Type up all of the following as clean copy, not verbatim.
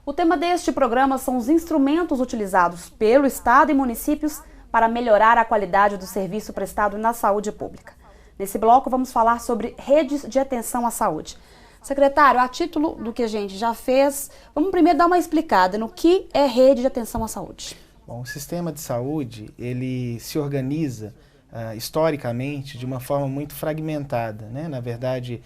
O tema deste programa são os instrumentos utilizados pelo Estado e municípios para melhorar a qualidade do serviço prestado na saúde pública. Nesse bloco vamos falar sobre redes de atenção à saúde. Secretário, a título do que a gente já fez, vamos primeiro dar uma explicada no que é rede de atenção à saúde. Bom, o sistema de saúde, ele se organiza historicamente de uma forma muito fragmentada, né? Na verdade,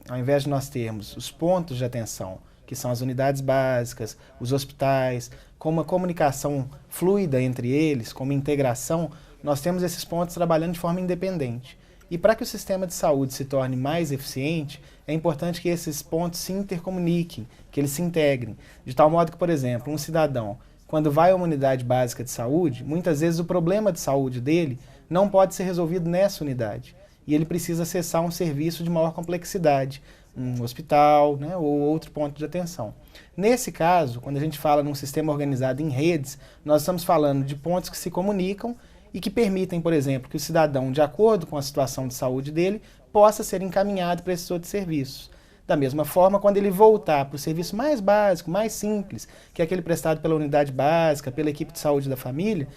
ao invés de nós termos os pontos de atenção, que são as unidades básicas, os hospitais, com uma comunicação fluida entre eles, com uma integração, nós temos esses pontos trabalhando de forma independente. E para que o sistema de saúde se torne mais eficiente, é importante que esses pontos se intercomuniquem, que eles se integrem, de tal modo que, por exemplo, um cidadão, quando vai a uma unidade básica de saúde, muitas vezes o problema de saúde dele não pode ser resolvido nessa unidade. E ele precisa acessar um serviço de maior complexidade, um hospital, né, ou outro ponto de atenção. Nesse caso, quando a gente fala num sistema organizado em redes, nós estamos falando de pontos que se comunicam e que permitem, por exemplo, que o cidadão, de acordo com a situação de saúde dele, possa ser encaminhado para esses outros serviços. Da mesma forma, quando ele voltar para o serviço mais básico, mais simples, que é aquele prestado pela unidade básica, pela equipe de saúde da família,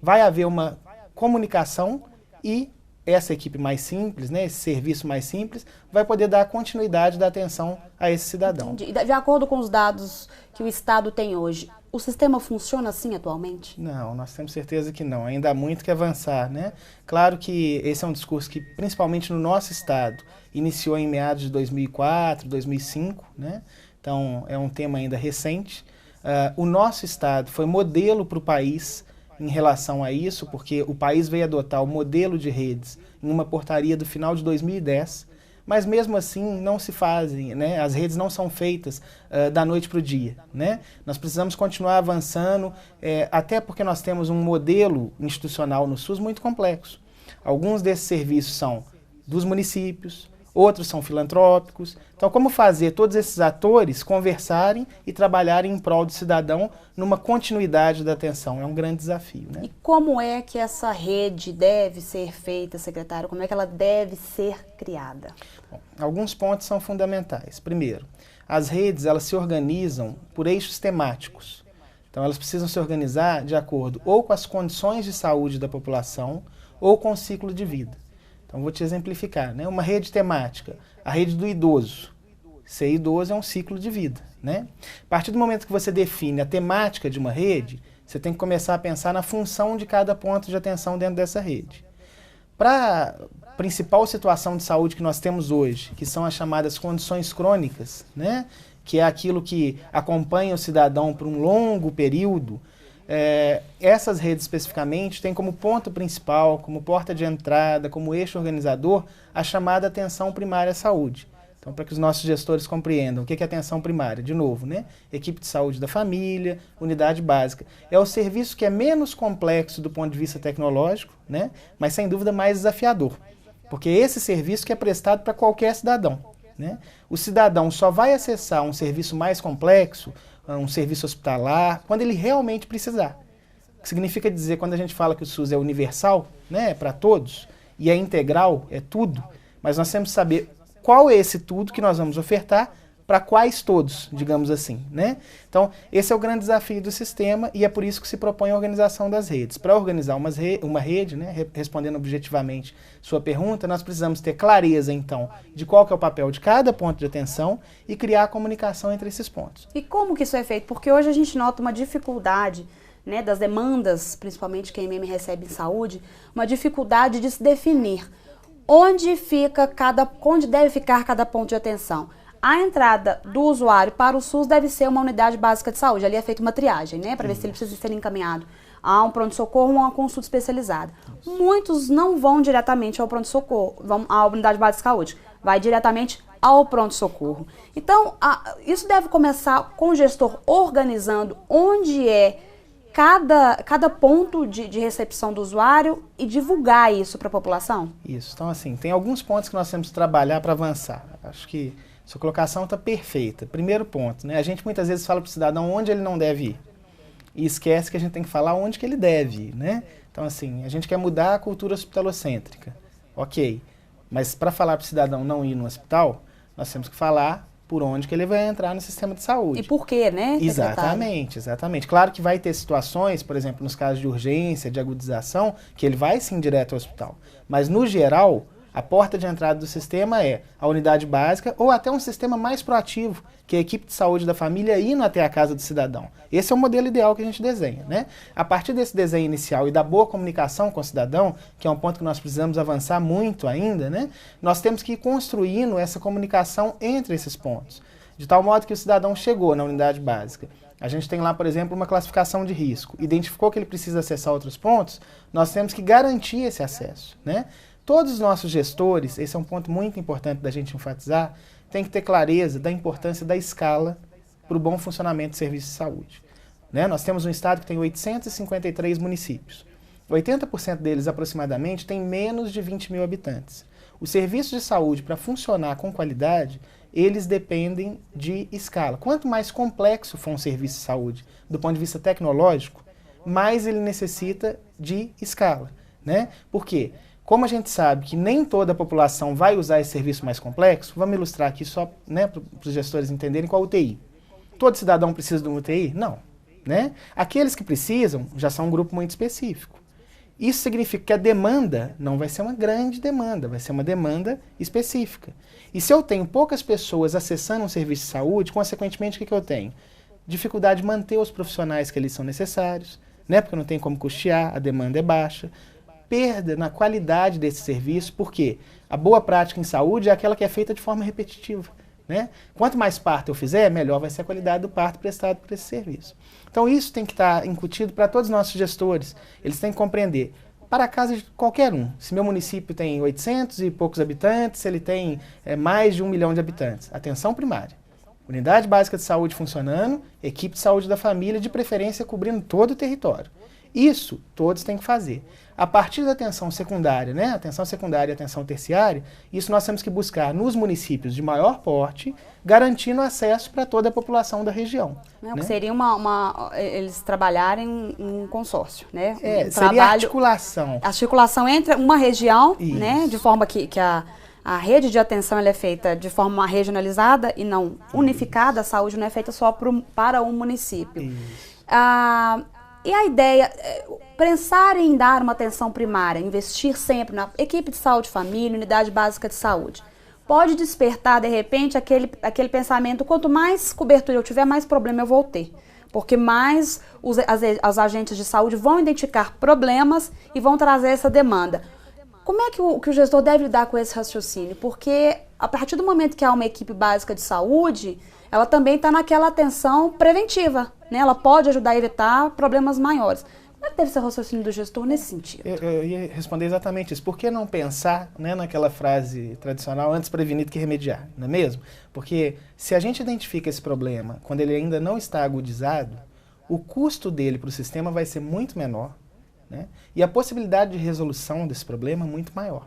vai haver uma comunicação e essa equipe mais simples, né, esse serviço mais simples, vai poder dar continuidade da atenção a esse cidadão. Entendi. De acordo com os dados que o Estado tem hoje, o sistema funciona assim atualmente? Não, nós temos certeza que não. Ainda há muito que avançar, né? Claro que esse é um discurso que, principalmente no nosso estado, iniciou em meados de 2004, 2005, né? Então, é um tema ainda recente. O nosso estado foi modelo para o país em relação a isso, porque o país veio adotar o modelo de redes em uma portaria do final de 2010, mas mesmo assim não se fazem, né? As redes não são feitas da noite para o dia, né? Nós precisamos continuar avançando, até porque nós temos um modelo institucional no SUS muito complexo. Alguns desses serviços são dos municípios, outros são filantrópicos. Então, como fazer todos esses atores conversarem e trabalharem em prol do cidadão numa continuidade da atenção? É um grande desafio, né? E como é que essa rede deve ser feita, secretário? Como é que ela deve ser criada? Bom, alguns pontos são fundamentais. Primeiro, as redes elas se organizam por eixos temáticos. Então, elas precisam se organizar de acordo ou com as condições de saúde da população ou com o ciclo de vida. Então, vou te exemplificar, né? Uma rede temática, a rede do idoso. Ser idoso é um ciclo de vida, né? A partir do momento que você define a temática de uma rede, você tem que começar a pensar na função de cada ponto de atenção dentro dessa rede. Para a principal situação de saúde que nós temos hoje, que são as chamadas condições crônicas, né? Que é aquilo que acompanha o cidadão por um longo período, essas redes especificamente têm como ponto principal, como porta de entrada, como eixo organizador, a chamada atenção primária à saúde. Então, para que os nossos gestores compreendam o que é atenção primária, de novo, né? Equipe de saúde da família, unidade básica. É o serviço que é menos complexo do ponto de vista tecnológico, né? Mas sem dúvida mais desafiador, porque é esse serviço que é prestado para qualquer cidadão, né? O cidadão só vai acessar um serviço mais complexo, um serviço hospitalar, quando ele realmente precisar. O que significa dizer, quando a gente fala que o SUS é universal, né, para todos, e é integral, é tudo, mas nós temos que saber qual é esse tudo que nós vamos ofertar para quais todos, digamos assim, né? Então, esse é o grande desafio do sistema e é por isso que se propõe a organização das redes. Para organizar uma rede, né, respondendo objetivamente sua pergunta, nós precisamos ter clareza, então, de qual que é o papel de cada ponto de atenção e criar a comunicação entre esses pontos. E como que isso é feito? Porque hoje a gente nota uma dificuldade, né, das demandas, principalmente quem mesmo recebe em saúde, uma dificuldade de se definir onde deve ficar cada ponto de atenção. A entrada do usuário para o SUS deve ser uma unidade básica de saúde. Ali é feita uma triagem, né? Para ver se ele precisa ser encaminhado a um pronto-socorro ou a uma consulta especializada. Muitos não vão diretamente ao pronto-socorro, vão à unidade básica de saúde. Vai diretamente ao pronto-socorro. Então, isso deve começar com o gestor organizando onde é cada ponto de recepção do usuário e divulgar isso para a população? Isso. Então, assim, tem alguns pontos que nós temos que trabalhar para avançar. Acho que sua colocação está perfeita. Primeiro ponto, né? A gente muitas vezes fala para o cidadão onde ele não deve ir. E esquece que a gente tem que falar onde que ele deve ir, né? Então, assim, a gente quer mudar a cultura hospitalocêntrica. Ok. Mas para falar para o cidadão não ir no hospital, nós temos que falar por onde que ele vai entrar no sistema de saúde. E por quê, né, Exatamente, exatamente. Claro que vai ter situações, por exemplo, nos casos de urgência, de agudização, que ele vai sim direto ao hospital. Mas, no geral, a porta de entrada do sistema é a unidade básica ou até um sistema mais proativo, que é a equipe de saúde da família indo até a casa do cidadão. Esse é o modelo ideal que a gente desenha, né? A partir desse desenho inicial e da boa comunicação com o cidadão, que é um ponto que nós precisamos avançar muito ainda, né? Nós temos que ir construindo essa comunicação entre esses pontos, de tal modo que o cidadão chegou na unidade básica. A gente tem lá, por exemplo, uma classificação de risco. Identificou que ele precisa acessar outros pontos, nós temos que garantir esse acesso, né? Todos os nossos gestores, esse é um ponto muito importante da gente enfatizar, tem que ter clareza da importância da escala para o bom funcionamento do serviço de saúde. Né? Nós temos um estado que tem 853 municípios. 80% deles, aproximadamente, tem menos de 20 mil habitantes. Os serviços de saúde, para funcionar com qualidade, eles dependem de escala. Quanto mais complexo for um serviço de saúde do ponto de vista tecnológico, mais ele necessita de escala. Né? Por quê? Como a gente sabe que nem toda a população vai usar esse serviço mais complexo, vamos ilustrar aqui só, né, para os gestores entenderem com a UTI. Todo cidadão precisa de uma UTI? Não. Né? Aqueles que precisam já são um grupo muito específico. Isso significa que a demanda não vai ser uma grande demanda, vai ser uma demanda específica. E se eu tenho poucas pessoas acessando um serviço de saúde, consequentemente, o que eu tenho? Dificuldade de manter os profissionais que eles são necessários, né? Porque não tem como custear, a demanda é baixa. Perda na qualidade desse serviço, porque a boa prática em saúde é aquela que é feita de forma repetitiva. Né? Quanto mais parto eu fizer, melhor vai ser a qualidade do parto prestado por esse serviço. Então isso tem que estar incutido para todos os nossos gestores. Eles têm que compreender, para a casa de qualquer um, se meu município tem 800 e poucos habitantes, se ele tem mais de 1 milhão de habitantes, atenção primária. Unidade básica de saúde funcionando, equipe de saúde da família, de preferência cobrindo todo o território. Isso todos têm que fazer. A partir da atenção secundária, né, atenção secundária e atenção terciária, isso nós temos que buscar nos municípios de maior porte, garantindo acesso para toda a população da região. Né? Que seria eles trabalharem em um consórcio, né? Seria articulação. Articulação entre uma região, né, de forma que a rede de atenção ela é feita de forma regionalizada e não unificada, a saúde não é feita só para um município. E a ideia, pensar em dar uma atenção primária, investir sempre na equipe de saúde família, unidade básica de saúde, pode despertar, de repente, aquele pensamento, quanto mais cobertura eu tiver, mais problema eu vou ter. Porque mais os agentes de saúde vão identificar problemas e vão trazer essa demanda. Como é que o gestor deve lidar com esse raciocínio? Porque a partir do momento que há uma equipe básica de saúde, ela também está naquela atenção preventiva, né? Ela pode ajudar a evitar problemas maiores. Como é que deve ser o raciocínio do gestor nesse sentido? Eu ia responder exatamente isso. Por que não pensar, né, naquela frase tradicional, antes prevenido que remediar, não é mesmo? Porque se a gente identifica esse problema quando ele ainda não está agudizado, o custo dele para o sistema vai ser muito menor, né? E a possibilidade de resolução desse problema é muito maior.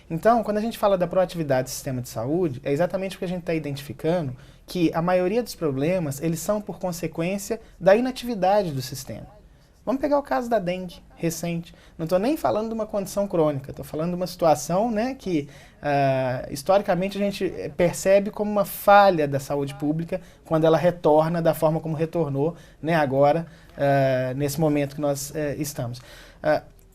Então, quando a gente fala da proatividade do sistema de saúde, é exatamente porque a gente está identificando que a maioria dos problemas, eles são por consequência da inatividade do sistema. Vamos pegar o caso da dengue, recente. Não estou nem falando de uma condição crônica, estou falando de uma situação, né, que historicamente a gente percebe como uma falha da saúde pública quando ela retorna da forma como retornou, né, agora, nesse momento que nós estamos.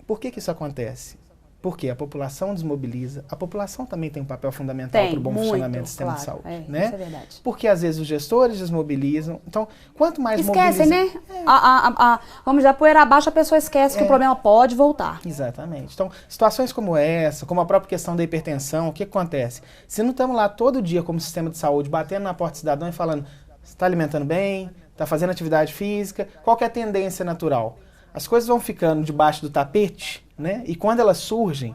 Por que isso acontece? Porque a população desmobiliza, a população também tem um papel fundamental para o bom funcionamento do sistema de saúde. Né? Isso é verdade. Porque às vezes os gestores desmobilizam. Então, quanto mais esquecem, mobilizam... né? Vamos já poeira abaixo, a pessoa esquece que o problema pode voltar. Exatamente. Então, situações como essa, como a própria questão da hipertensão, o que acontece? Se não estamos lá todo dia como sistema de saúde, batendo na porta do cidadão e falando, você está alimentando bem, está fazendo atividade física, qual que é a tendência natural? As coisas vão ficando debaixo do tapete, né? E quando elas surgem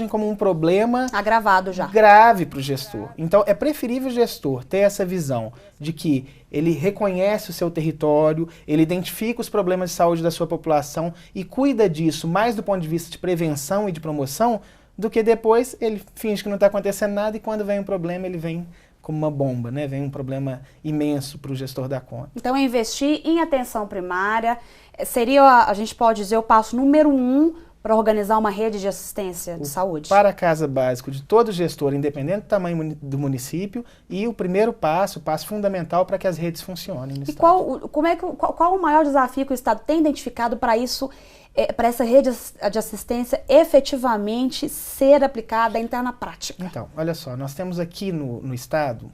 como um problema agravado já. Grave para o gestor. Então, é preferível o gestor ter essa visão de que ele reconhece o seu território, ele identifica os problemas de saúde da sua população e cuida disso mais do ponto de vista de prevenção e de promoção, do que depois ele finge que não está acontecendo nada e quando vem um problema ele vem como uma bomba, né? Vem um problema imenso para o gestor dar conta. Então, investir em atenção primária seria, a gente pode dizer, o passo número 1 para organizar uma rede de assistência de saúde? Para-casa básico de todo gestor, independente do tamanho do município, e o primeiro passo, o passo fundamental para que as redes funcionem no E Estado. qual o maior desafio que o Estado tem identificado para isso, para essa rede de assistência efetivamente ser aplicada, entrar na prática? Então, olha só, nós temos aqui no Estado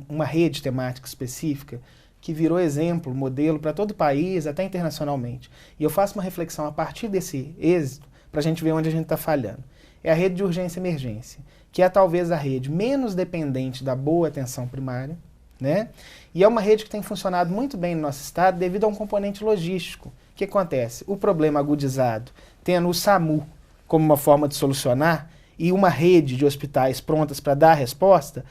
uma rede temática específica que virou exemplo, modelo para todo o país, até internacionalmente. E eu faço uma reflexão a partir desse êxito para a gente ver onde a gente está falhando. É a rede de urgência e emergência, que é talvez a rede menos dependente da boa atenção primária, né? E é uma rede que tem funcionado muito bem no nosso estado devido a um componente logístico. O que acontece? O problema agudizado, tendo o SAMU como uma forma de solucionar e uma rede de hospitais prontas para dar a resposta,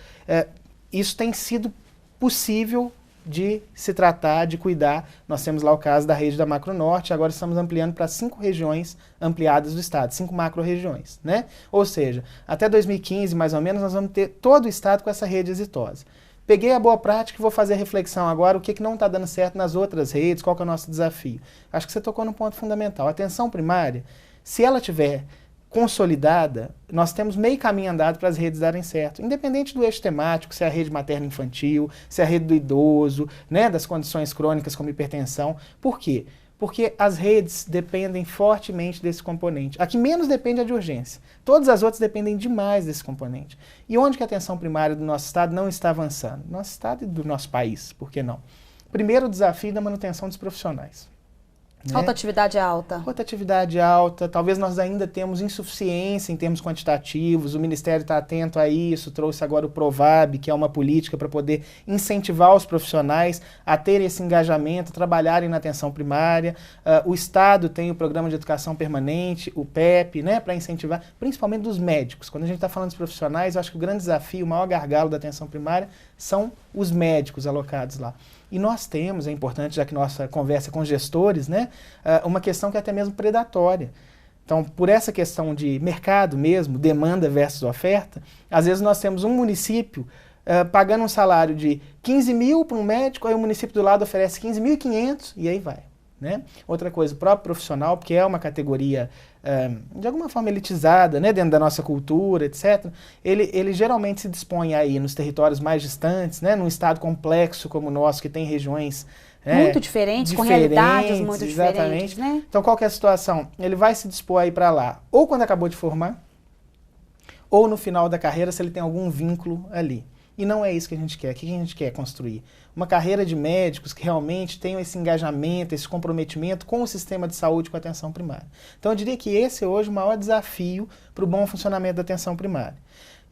isso tem sido possível de se tratar, de cuidar. Nós temos lá o caso da rede da Macro Norte, agora estamos ampliando para 5 regiões ampliadas do estado, 5 macro-regiões, né? Ou seja, até 2015, mais ou menos, nós vamos ter todo o estado com essa rede exitosa. Peguei a boa prática e vou fazer a reflexão agora, o que não está dando certo nas outras redes, qual que é o nosso desafio. Acho que você tocou num ponto fundamental. A atenção primária, se ela tiver consolidada, nós temos meio caminho andado para as redes darem certo. Independente do eixo temático, se é a rede materno-infantil, se é a rede do idoso, né, das condições crônicas como hipertensão. Por quê? Porque as redes dependem fortemente desse componente. A que menos depende é de urgência. Todas as outras dependem demais desse componente. E onde que a atenção primária do nosso estado não está avançando? Nosso estado e do nosso país, por que não? Primeiro, o desafio da manutenção dos profissionais. Né? Rotatividade alta. Rotatividade alta, talvez nós ainda temos insuficiência em termos quantitativos, o Ministério está atento a isso, trouxe agora o Provab, que é uma política para poder incentivar os profissionais a ter esse engajamento, trabalharem na atenção primária. O Estado tem o Programa de Educação Permanente, o PEP, né, para incentivar, principalmente dos médicos. Quando a gente está falando dos profissionais, eu acho que o grande desafio, o maior gargalo da atenção primária são os médicos alocados lá. E nós temos, é importante, já que nossa conversa é com gestores, né, uma questão que é até mesmo predatória. Então, por essa questão de mercado mesmo, demanda versus oferta, às vezes nós temos um município pagando um salário de 15 mil para um médico, aí o município do lado oferece 15.500 e aí vai. Né? Outra coisa, o próprio profissional, porque é uma categoria de alguma forma elitizada, né, dentro da nossa cultura, etc., ele geralmente se dispõe aí nos territórios mais distantes, né, num estado complexo como o nosso, que tem regiões muito diferentes, com realidades muito exatamente. Diferentes, né? Então, qual que é a situação? Ele vai se dispor a ir para lá, ou quando acabou de formar, ou no final da carreira, se ele tem algum vínculo ali. E não é isso que a gente quer. O que a gente quer construir? Uma carreira de médicos que realmente tenham esse engajamento, esse comprometimento com o sistema de saúde, com a atenção primária. Então, eu diria que esse é hoje o maior desafio para o bom funcionamento da atenção primária.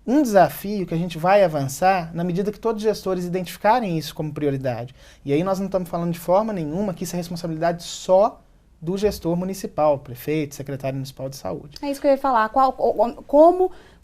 Um desafio que a gente vai avançar na medida que todos os gestores identificarem isso como prioridade. E aí nós não estamos falando de forma nenhuma que isso é responsabilidade só do gestor municipal, prefeito, secretário municipal de saúde. É isso que eu ia falar.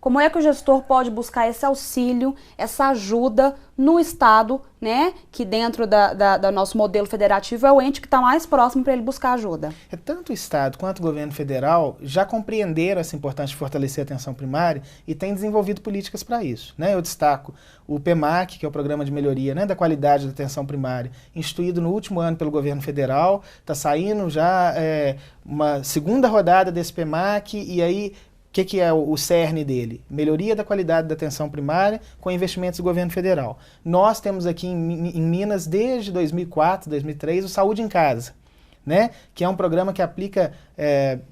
Como é que o gestor pode buscar esse auxílio, essa ajuda no Estado, né? Que dentro do nosso modelo federativo é o ente que está mais próximo para ele buscar ajuda. Tanto o Estado quanto o governo federal já compreenderam essa importância de fortalecer a atenção primária e têm desenvolvido políticas para isso. Né? Eu destaco o PEMAC, que é o Programa de Melhoria, né, da Qualidade da Atenção Primária, instituído no último ano pelo governo federal. Está saindo já uma segunda rodada desse PEMAC e aí... O que é o cerne dele? Melhoria da qualidade da atenção primária com investimentos do governo federal. Nós temos aqui em Minas, desde 2004, 2003, o Saúde em Casa, né? Que é um programa que aplica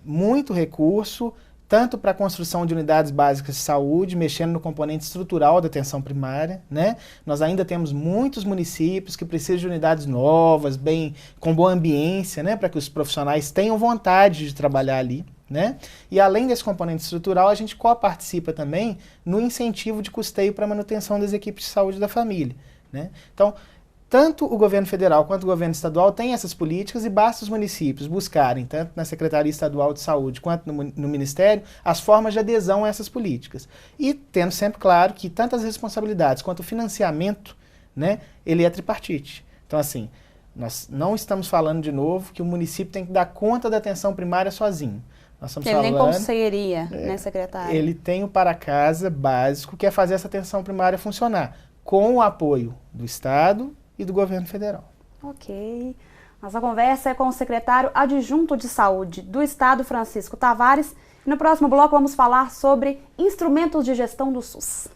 muito recurso, tanto para a construção de unidades básicas de saúde, mexendo no componente estrutural da atenção primária, né? Nós ainda temos muitos municípios que precisam de unidades novas, com boa ambiência, né? Para que os profissionais tenham vontade de trabalhar ali. Né? E além desse componente estrutural, a gente coparticipa também no incentivo de custeio para a manutenção das equipes de saúde da família. Né? Então, tanto o governo federal quanto o governo estadual têm essas políticas e basta os municípios buscarem, tanto na Secretaria Estadual de Saúde quanto no Ministério, as formas de adesão a essas políticas. E tendo sempre claro que tanto as responsabilidades quanto o financiamento, né, ele é tripartite. Então, assim, nós não estamos falando de novo que o município tem que dar conta da atenção primária sozinho. Nós estamos ele nem conseguiria, né, secretário? Ele tem o para-casa básico, que é fazer essa atenção primária funcionar, com o apoio do Estado e do governo federal. Ok. Nossa conversa é com o secretário adjunto de Saúde do Estado, Francisco Tavares. E no próximo bloco vamos falar sobre instrumentos de gestão do SUS.